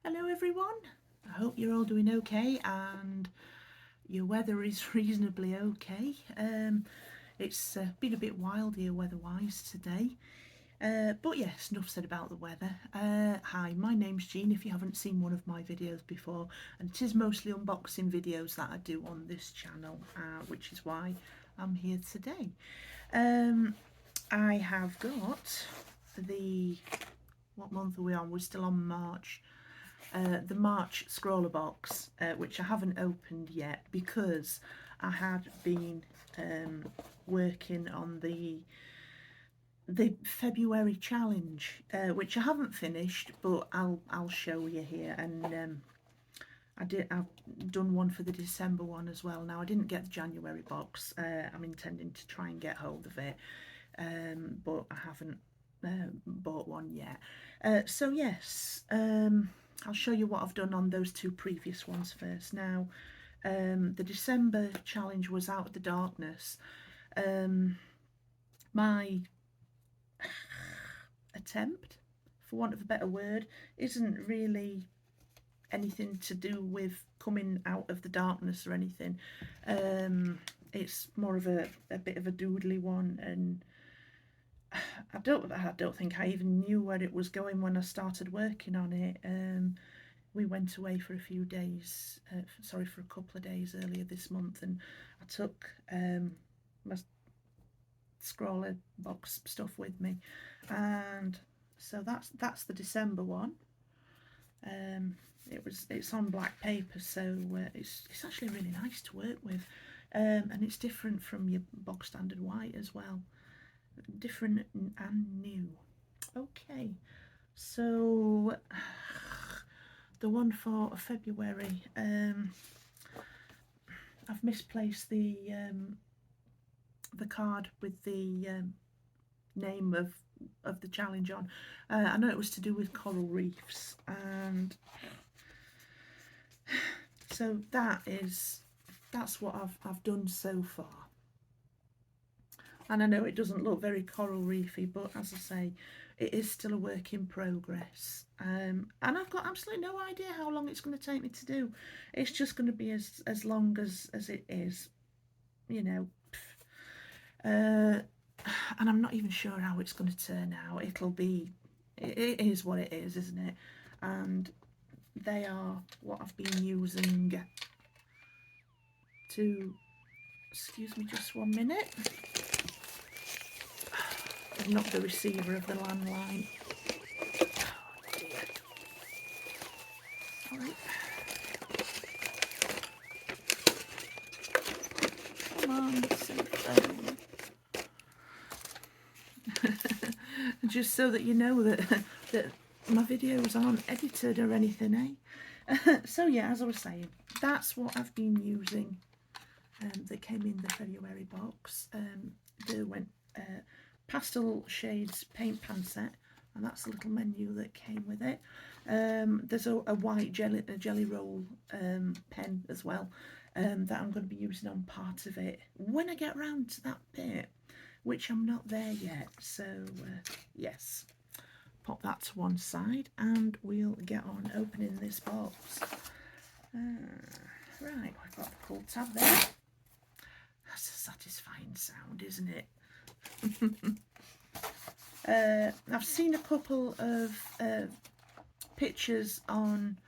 Hello everyone, I hope you're all doing okay and your weather is reasonably okay. It's been a bit wild here weather-wise today, but yes, enough said about the weather. Hi, my name's Jean if you haven't seen one of my videos before, and it is mostly unboxing videos that I do on this channel, which is why I'm here today. I have got what month are we on? We're still on March. The March ScrawlrBox, which I haven't opened yet because I had been working on the February challenge, which I haven't finished, but I'll show you here. And I've done one for the December one as well. Now I didn't get the January box. I'm intending to try and get hold of it, but I haven't bought one yet. So yes. I'll show you what I've done on those two previous ones first. Now, the December challenge was Out of the Darkness. My attempt, for want of a better word, isn't really anything to do with coming out of the darkness or anything. It's more of a bit of a doodly one, and I don't think I even knew where it was going when I started working on it. We went away for a few days, for a couple of days earlier this month, and I took my ScrawlrBox stuff with me, and so that's the December one. It's on black paper, so it's actually really nice to work with, and it's different from your bog standard white as well. Different and new. Okay, so the one for February, I've misplaced the card with the name of the challenge on. I know it was to do with coral reefs, and so that's what I've done so far. And I know it doesn't look very coral reefy, but as I say, it is still a work in progress. And I've got absolutely no idea how long it's going to take me to do. It's just going to be as long as it is, you know. And I'm not even sure how it's going to turn out. It is what it is, isn't it? And they are what I've been using to, excuse me just 1 minute. Not the receiver of the landline. Oh dear. Sorry. Come on, phone. Just so that you know that my videos aren't edited or anything, eh? So yeah, as I was saying, that's what I've been using. That came in the February box. They went pastel shades paint pan set, and that's the little menu that came with it. There's a white jelly roll pen as well, that I'm going to be using on part of it when I get round to that bit, which I'm not there yet. So yes, pop that to one side and we'll get on opening this box. Right, I've got the pull tab there. That's a satisfying sound, isn't it? I've seen a couple of pictures on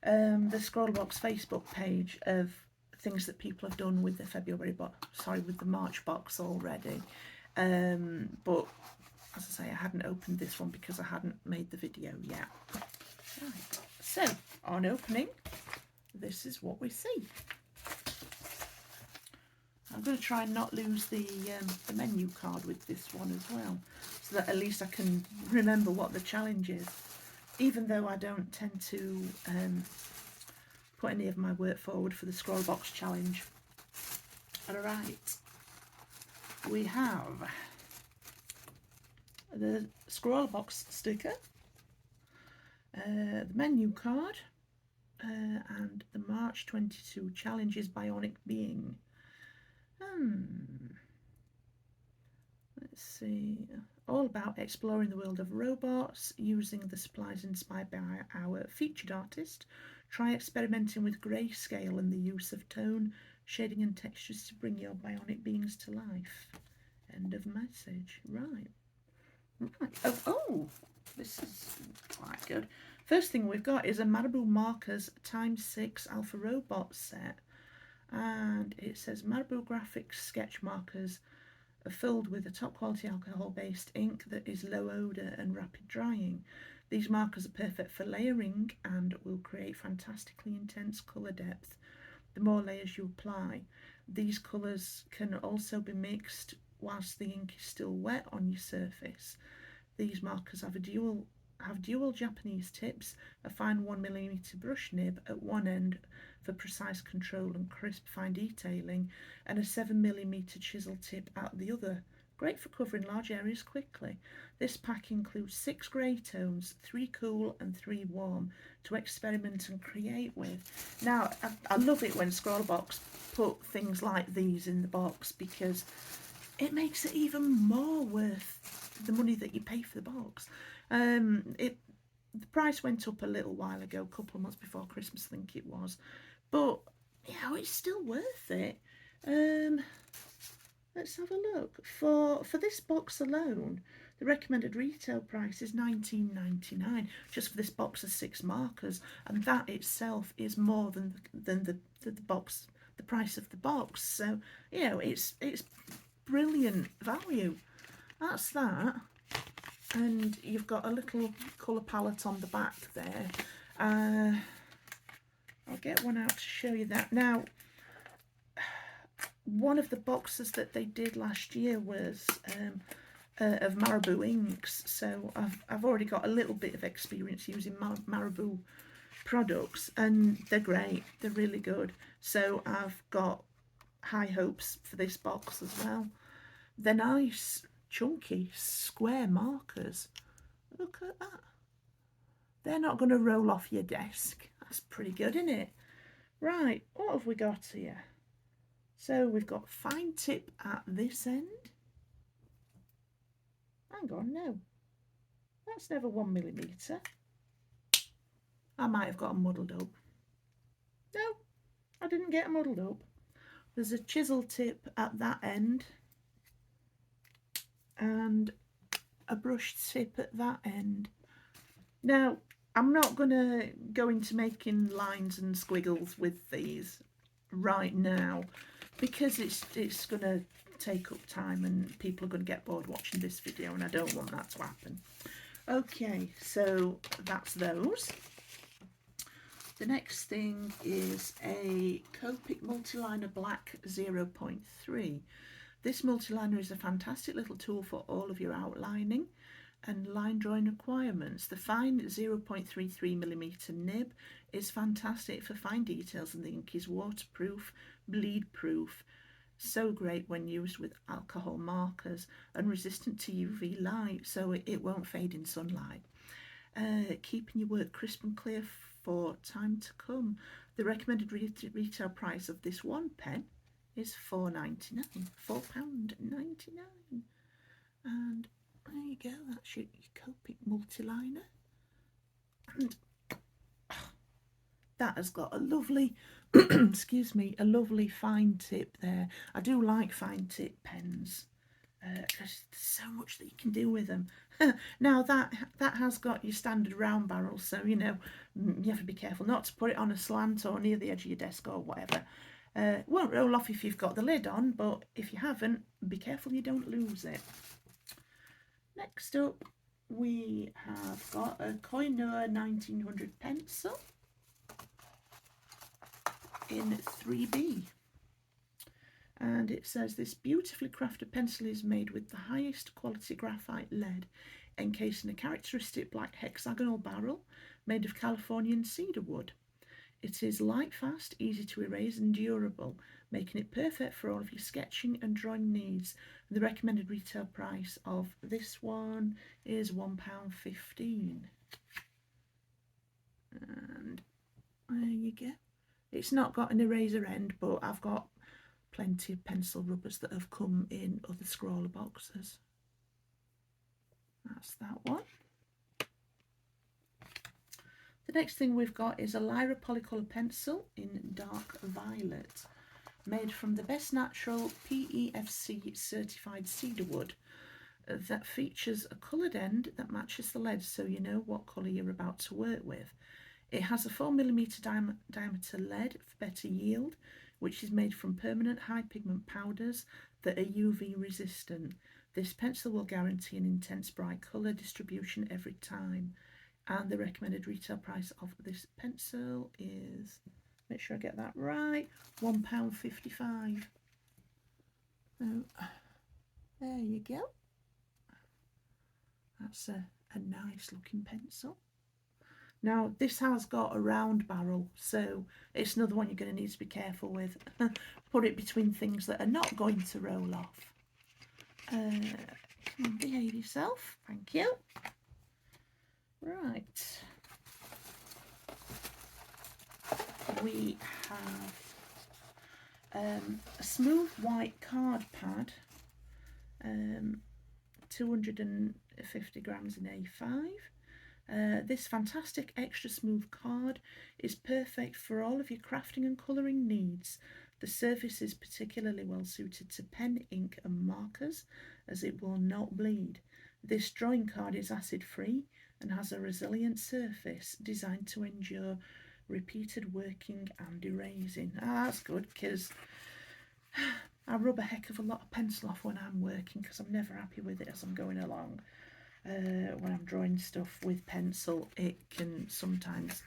the Scrawlrbox Facebook page of things that people have done with the with the March box already. But as I say, I hadn't opened this one because I hadn't made the video yet. Right. So on opening, this is what we see. I'm going to try and not lose the menu card with this one as well, so that at least I can remember what the challenge is, even though I don't tend to put any of my work forward for the ScrawlrBox challenge. Alright, we have the ScrawlrBox sticker, the menu card, and the March 22 challenges Bionic Being. Let's see. all about exploring the world of robots using the supplies inspired by our featured artist. Try experimenting with grayscale and the use of tone, shading and textures to bring your bionic beings to life. End of message. Right. Oh, this is quite good. First thing we've got is a Malibu Markers ×6 Alpha Robot set. And it says Malibu Graphics sketch markers are filled with a top quality alcohol based ink that is low odour and rapid drying. These markers are perfect for layering and will create fantastically intense colour depth the more layers you apply. These colours can also be mixed whilst the ink is still wet on your surface. These markers have dual Japanese tips, a fine 1mm brush nib at one end for precise control and crisp fine detailing, and a 7mm chisel tip at the other. Great for covering large areas quickly. This pack includes 6 grey tones, 3 cool and 3 warm, to experiment and create with. Now, I love it when Scrawlrbox put things like these in the box because it makes it even more worth the money that you pay for the box. The price went up a little while ago, a couple of months before Christmas, I think it was, but you know, it's still worth it. Let's have a look. For this box alone, the recommended retail price is $19.99 just for this box of 6 markers, and that itself is more than the box, the price of the box. So you know, it's brilliant value. That's that. And you've got a little colour palette on the back there. I'll get one out to show you that. Now, one of the boxes that they did last year was of Malibu inks, so I've already got a little bit of experience using Malibu products, and they're great, they're really good. So I've got high hopes for this box as well. They're nice, chunky, square markers. Look at that. They're not going to roll off your desk. That's pretty good, isn't it? Right, what have we got here? So we've got fine tip at this end. Hang on, no. That's never 1mm. I might have got them muddled up. No, I didn't get them muddled up. There's a chisel tip at that end and a brush tip at that end. Now, I'm not going to go into making lines and squiggles with these right now because it's going to take up time and people are going to get bored watching this video, and I don't want that to happen. Okay, so that's those. The next thing is a Copic Multiliner Black 0.3. This multiliner is a fantastic little tool for all of your outlining and line drawing requirements. The fine 0.33mm nib is fantastic for fine details, and the ink is waterproof, bleed proof, so great when used with alcohol markers, and resistant to UV light, so it won't fade in sunlight. Keeping your work crisp and clear for time to come. The recommended retail price of this one pen is £4.99, £4.99. And there you go, that's your Copic Multiliner. And that has got a lovely, excuse me, a lovely fine tip there. I do like fine tip pens because there's so much that you can do with them. Now that has got your standard round barrel, so you know you have to be careful not to put it on a slant or near the edge of your desk or whatever. It won't roll off if you've got the lid on, but if you haven't, be careful you don't lose it. Next up, we have got a Koh-i-Noor 1900 pencil in 3B. And it says this beautifully crafted pencil is made with the highest quality graphite lead, encased in a characteristic black hexagonal barrel made of Californian cedar wood. It is light, fast, easy to erase and durable, making it perfect for all of your sketching and drawing needs. The recommended retail price of this one is £1.15. And there you go. It's not got an eraser end, but I've got plenty of pencil rubbers that have come in other Scrawlrboxes. That's that one. The next thing we've got is a Lyra Polycolor pencil in dark violet, made from the best natural PEFC certified cedar wood that features a coloured end that matches the lead so you know what colour you're about to work with. It has a 4mm diameter lead for better yield, which is made from permanent high pigment powders that are UV resistant. This pencil will guarantee an intense bright colour distribution every time. And the recommended retail price of this pencil is, make sure I get that right, £1.55. Oh, there you go. That's a nice looking pencil. Now this has got a round barrel, so it's another one you're going to need to be careful with. Put it between things that are not going to roll off. Come on, behave yourself, thank you. Right, we have a smooth white card pad, 250 grams in A5. This fantastic extra smooth card is perfect for all of your crafting and colouring needs. The surface is particularly well suited to pen, ink and markers as it will not bleed. This drawing card is acid free and has a resilient surface designed to endure repeated working and erasing. That's good, because I rub a heck of a lot of pencil off when I'm working because I'm never happy with it as I'm going along. When I'm drawing stuff with pencil, it can sometimes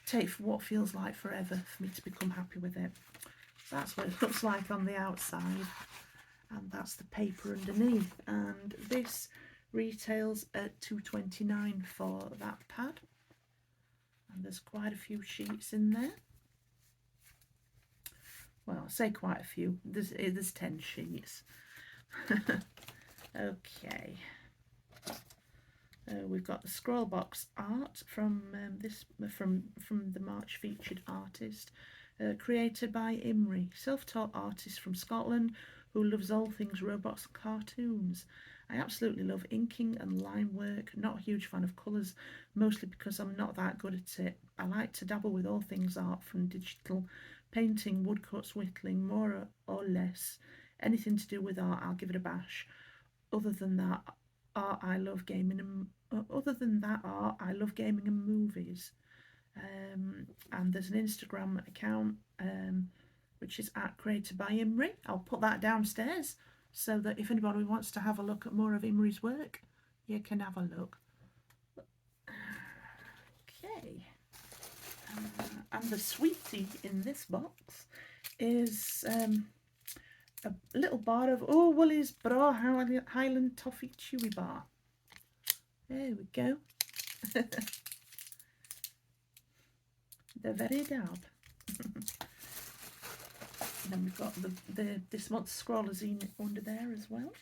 take what feels like forever for me to become happy with it. So that's what it looks like on the outside, and that's the paper underneath, and this retails at £2.29 for that pad, and there's quite a few sheets in there. Well, I say quite a few, there's 10 sheets. Okay, we've got the Scrawlrbox art from from the March featured artist, created by Imri, self-taught artist from Scotland who loves all things robots and cartoons. I absolutely love inking and line work, not a huge fan of colours, mostly because I'm not that good at it. I like to dabble with all things art, from digital painting, woodcuts, whittling, more or less. Anything to do with art, I'll give it a bash. Other than that art, I love gaming and movies. And there's an Instagram account which is @created by Imri. I'll put that downstairs so that if anybody wants to have a look at more of Imri's work, you can have a look. Okay, and the sweetie in this box is a little bar of Woolies Bra Highland Toffee Chewy Bar. There we go. They're very dab. And then we've got this month's Scrawler zine under there as well.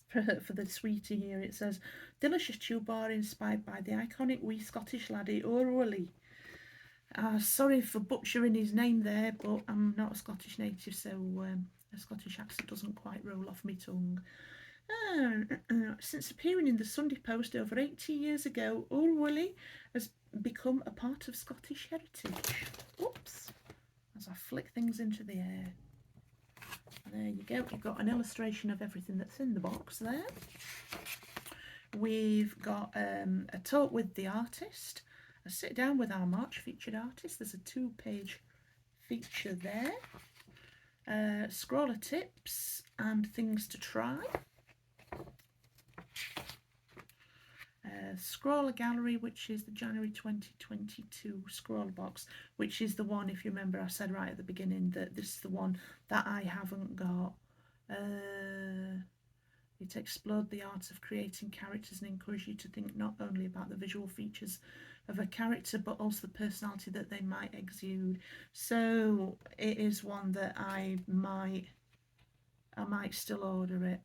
For the sweetie here, it says, delicious chew bar inspired by the iconic wee Scottish laddie Wooly. Sorry for butchering his name there, but I'm not a Scottish native, so a Scottish accent doesn't quite roll off my tongue. Since appearing in the Sunday Post over 80 years ago, Wooly has become a part of Scottish heritage. Oops, as I flick things into the air. There you go, you've got an illustration of everything that's in the box there. We've got a talk with the artist, a sit down with our March featured artist. There's a 2-page feature there. Scrawler tips and things to try. Scrawler Gallery, which is the January 2022 Scrawlrbox, which is the one, if you remember I said right at the beginning that this is the one that I haven't got. It explored the art of creating characters and encouraged you to think not only about the visual features of a character but also the personality that they might exude. So it is one that I might still order it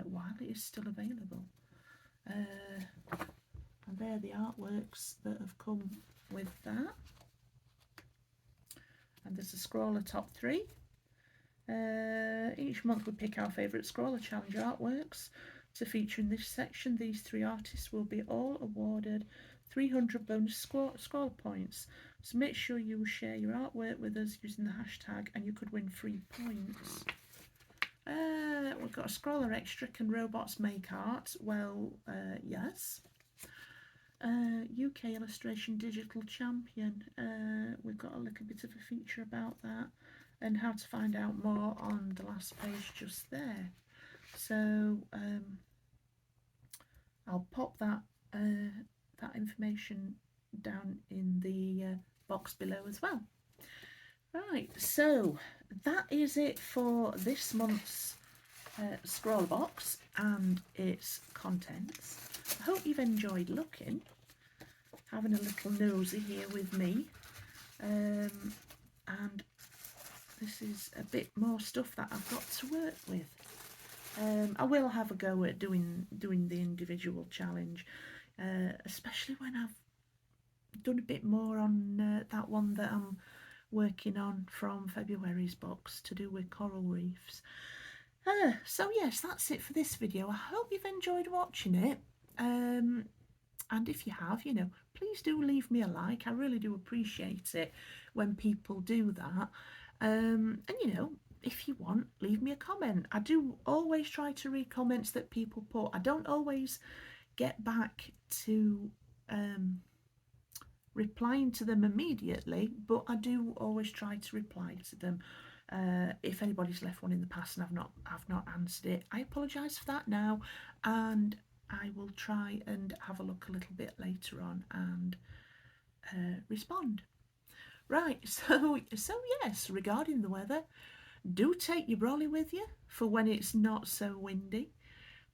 while it is still available. And they're the artworks that have come with that. And there's a Scrawler top 3. Each month we pick our favourite Scrawler Challenge artworks to feature in this section. These 3 artists will be all awarded 300 bonus Scrawler points. So make sure you share your artwork with us using the hashtag and you could win free points. We've got a Scrawler Extra. Can robots make art? Well, yes. UK Illustration Digital Champion. We've got a little bit of a feature about that and how to find out more on the last page just there. So I'll pop that that information down in the box below as well. Right, so that is it for this month's ScrawlrBox and its contents. I hope you've enjoyed looking, having a little nosy here with me, and this is a bit more stuff that I've got to work with. I will have a go at doing the individual challenge, especially when I've done a bit more on that one that I'm working on from February's box to do with coral reefs. So yes, that's it for this video. I hope you've enjoyed watching it, and if you have, you know, please do leave me a like. I really do appreciate it when people do that, and you know, if you want, leave me a comment. I do always try to read comments that people put. I don't always get back to replying to them immediately, but I do always try to reply to them. If anybody's left one in the past and I've not answered it, I apologise for that now, and I will try and have a look a little bit later on and respond. Right, so yes, regarding the weather, do take your brolly with you for when it's not so windy.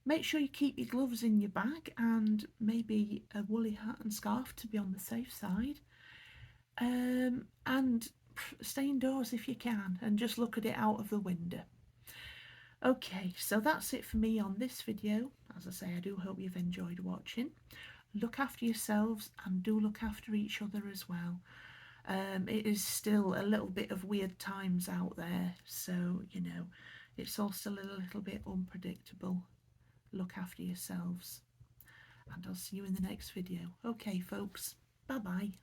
Make sure you keep your gloves in your bag and maybe a woolly hat and scarf to be on the safe side. And stay indoors if you can and just look at it out of the window. Okay, so that's it for me on this video. As I say, I do hope you've enjoyed watching. Look after yourselves and do look after each other as well. It is still a little bit of weird times out there, so you know, it's all still a little bit unpredictable. Look after yourselves, and I'll see you in the next video. Okay folks, bye bye.